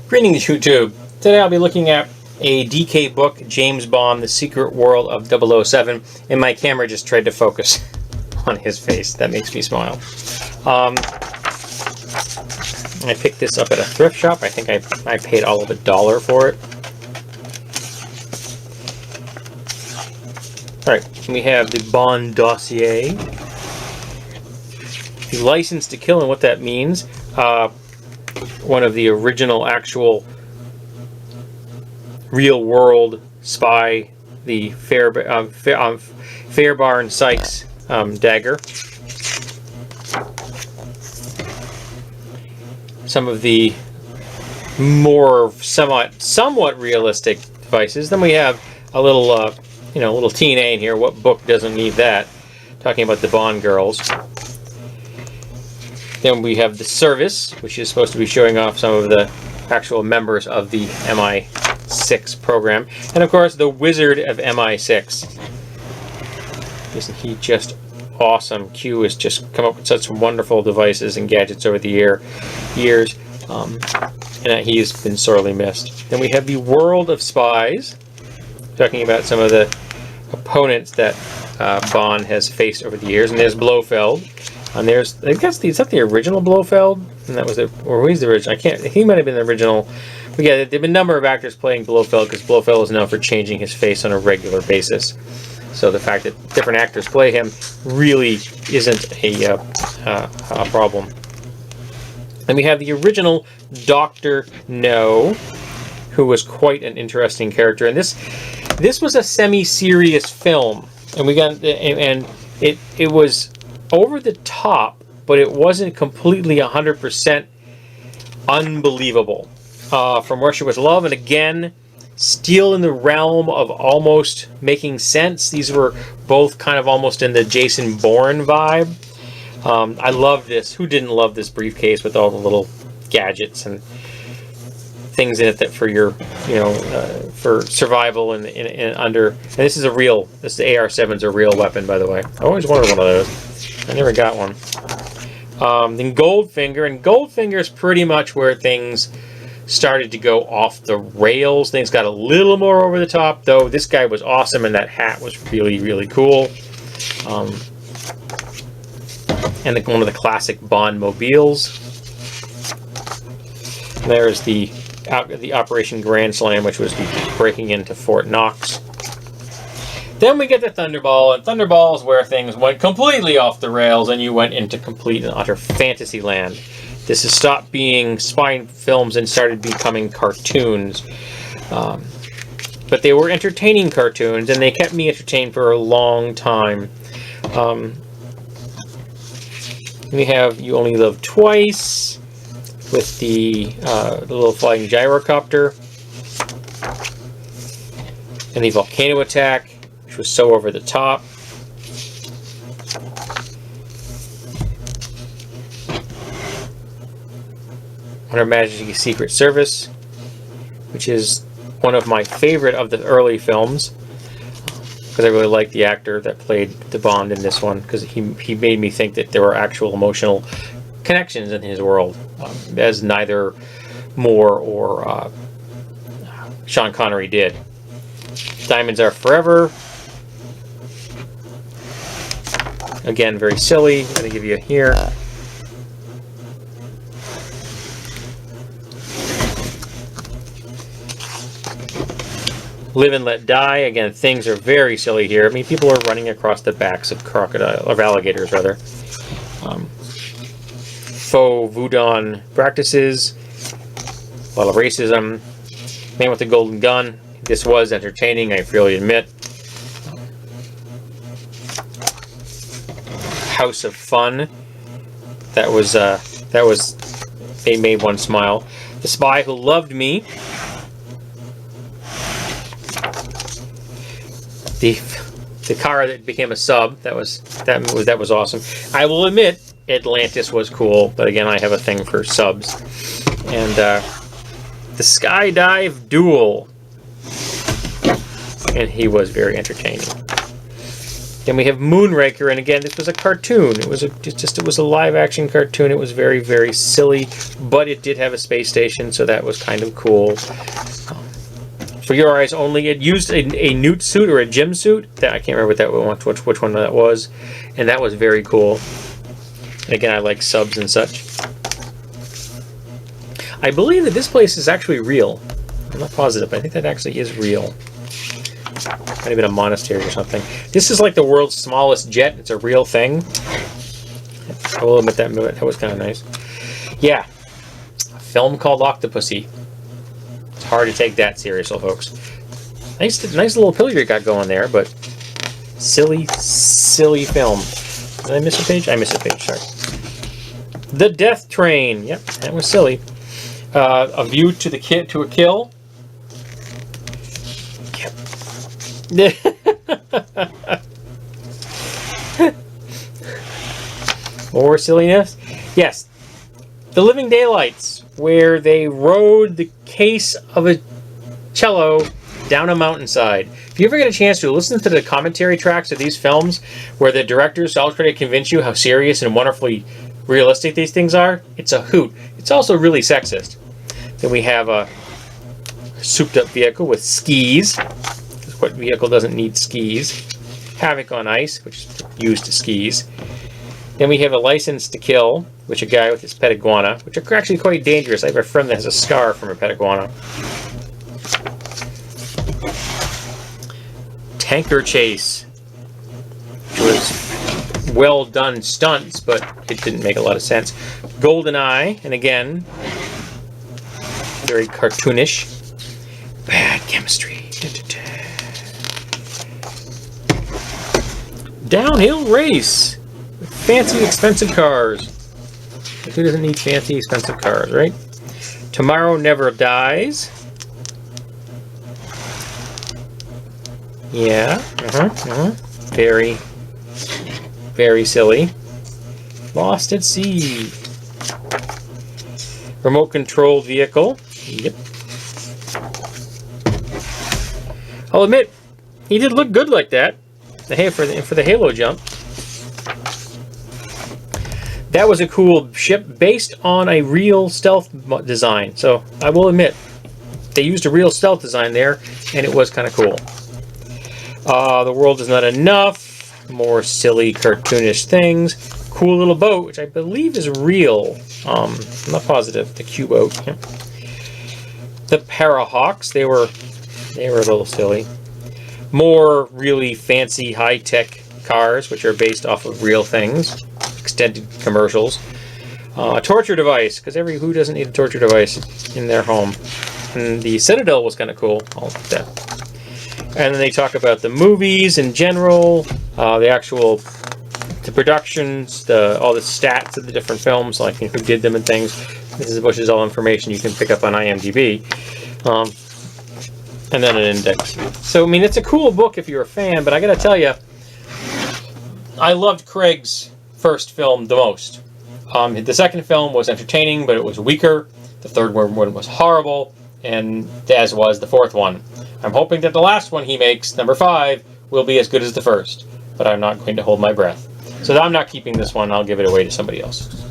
Greetings, YouTube. Today I'll be looking at a DK book, James Bond, The Secret World of 007, and my camera just tried to focus on his face. That makes me smile. I picked this up at a thrift shop. I think I paid all of $1 for it. Alright, we have the Bond Dossier. The License to Kill, and what that means. One of the original actual real-world spy, the Fairbairn Sykes dagger. Some of the more somewhat realistic devices. Then we have a little, little TNA in here. What book doesn't need that? Talking about the Bond girls. Then we have the Service, which is supposed to be showing off some of the actual members of the MI6 program. And of course, the Wizard of MI6. Isn't he just awesome? Q has just come up with such wonderful devices and gadgets over the years. And he has been sorely missed. Then we have the World of Spies, talking about some of the opponents that Bond has faced over the years. And there's Blofeld. And there's, I guess, is that the original Blofeld? And that was the, or who's the original? He might have been the original. But yeah, there have been a number of actors playing Blofeld, because Blofeld is known for changing his face on a regular basis. So the fact that different actors play him really isn't a problem. And we have the original Dr. No, who was quite an interesting character. And this was a semi-serious film, and it was over the top, but it wasn't completely 100% unbelievable. From Russia with Love, and again, still in the realm of almost making sense. These were both kind of almost in the Jason Bourne vibe. I love this. Who didn't love this briefcase with all the little gadgets and things in it that for your, for survival and under. And this is the AR-7's a real weapon, by the way. I always wanted one of those. I never got one. Then Goldfinger, and Goldfinger is pretty much where things started to go off the rails. Things got a little more over the top, though. This guy was awesome, and that hat was really, really cool. And one of the classic Bond mobiles. There's the Operation Grand Slam, which was the breaking into Fort Knox. Then we get the Thunderball, and Thunderball is where things went completely off the rails, and you went into complete and utter fantasy land. This has stopped being spy films and started becoming cartoons. But they were entertaining cartoons, and they kept me entertained for a long time. We have You Only Live Twice, with the little flying gyrocopter, and the volcano attack, which was so over the top. Her Majesty's Secret Service, which is one of my favorite of the early films, because I really liked the actor that played the Bond in this one, because he made me think that there were actual emotional connections in his world, as neither Moore or Sean Connery did. Diamonds Are Forever. Again, very silly. I'm going to give you here. Live and Let Die. Again, things are very silly here. I mean, people are running across the backs of alligators, rather. Faux voodoo practices. A lot of racism. Man with the Golden Gun. This was entertaining, I freely admit. House of Fun. That was they made one smile. The Spy Who Loved Me. The car that became a sub. That was awesome. I will admit, Atlantis was cool, but again, I have a thing for subs. And the Skydive Duel, and he was very entertaining. Then we have Moonraker, and again, this was a cartoon. It was a live-action cartoon. It was very, very silly, but it did have a space station, so that was kind of cool. For your eyes only, it used a newt suit or a gym suit. That I can't remember which one that was, and that was very cool. And again, I like subs and such. I believe that this place is actually real. I'm not positive, but I think that actually is real. Might have been a monastery or something. This is like the world's smallest jet. It's a real thing. I will admit that was kind of nice. Yeah. A film called Octopussy. It's hard to take that seriously, folks. Nice little pillar you got going there, but silly, silly film. Did I miss a page? I missed a page, sorry. The Death Train. Yep, that was silly. A View to a Kill. More silliness. Yes, The Living Daylights, where they rode the case of a cello down a mountainside. If you ever get a chance to listen to the commentary tracks of these films, where the directors all try to convince you how serious and wonderfully realistic these things are, it's a hoot. It's also really sexist. Then we have a souped-up vehicle with skis. What vehicle doesn't need skis? Havoc on Ice, which is used to skis. Then we have a License to Kill, which a guy with his pet iguana, which are actually quite dangerous. I have a friend that has a scar from a pet iguana. Tanker Chase, which was well done stunts, but it didn't make a lot of sense. GoldenEye, and again, very cartoonish. Bad Chemistry. Downhill Race. Fancy, expensive cars. Who doesn't need fancy, expensive cars, right? Tomorrow Never Dies. Yeah. Very, very silly. Lost at Sea. Remote-controlled vehicle. Yep. I'll admit, he did look good like that. For the Halo jump. That was a cool ship based on a real stealth design. So I will admit, they used a real stealth design there, and it was kind of cool. The World Is Not Enough. More silly, cartoonish things. Cool little boat, which I believe is real. I'm not positive. The Q-boat. Yeah. The Parahawks. They were a little silly. More really fancy, high-tech cars, which are based off of real things. Extended commercials. A torture device, because who doesn't need a torture device in their home? And the Citadel was kind of cool. All that. And then they talk about the movies in general, the productions, all the stats of the different films, like who did them and things. This is all information you can pick up on IMDb. And then an index. So, I mean, it's a cool book if you're a fan, but I gotta tell you, I loved Craig's first film the most. The second film was entertaining, but it was weaker. The third one was horrible, and as was the fourth one. I'm hoping that the last one he makes, number 5, will be as good as the first, but I'm not going to hold my breath. So I'm not keeping this one. I'll give it away to somebody else.